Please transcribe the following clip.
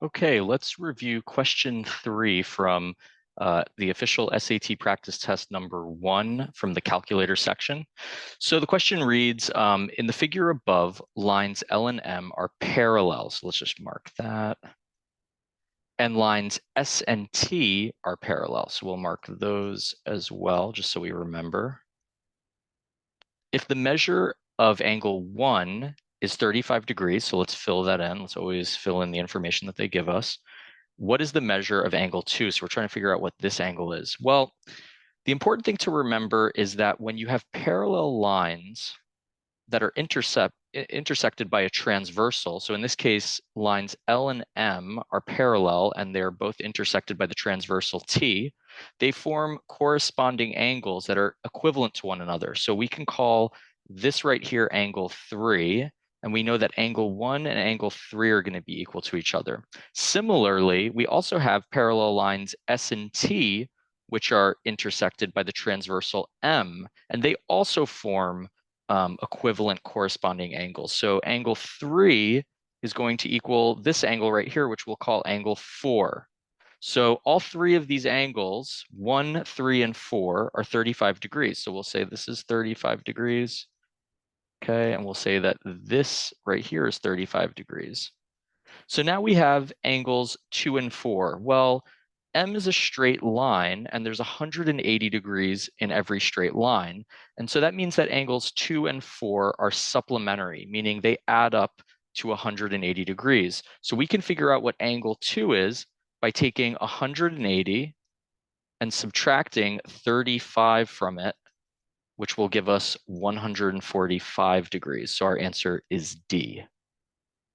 Okay, let's review question 3 from the official SAT practice test number 1 from the calculator section. So the question reads, in the figure above, lines L and M are parallel. So let's just mark that. And lines S and T are parallel. So we'll mark those as well, just so we remember. If the measure of angle 1 is 35 degrees, so let's fill that in. Let's always fill in the information that they give us. What is the measure of angle 2? So we're trying to figure out what this angle is. Well, the important thing to remember is that when you have parallel lines that are intersected by a transversal, so in this case, lines L and M are parallel and they're both intersected by the transversal T, they form corresponding angles that are equivalent to one another. So we can call this right here angle 3, and we know that angle 1 and angle 3 are going to be equal to each other. Similarly, we also have parallel lines S and T, which are intersected by the transversal M, and they also form equivalent corresponding angles. So angle 3 is going to equal this angle right here, which we'll call angle 4. So all three of these angles, 1, 3, and 4, are 35 degrees. So we'll say this is 35 degrees. Okay, and we'll say that this right here is 35 degrees. So now we have angles 2 and 4. Well, M is a straight line, and there's 180 degrees in every straight line. And so that means that angles 2 and 4 are supplementary, meaning they add up to 180 degrees. So we can figure out what angle 2 is by taking 180 and subtracting 35 from it, which will give us 145 degrees. So our answer is D.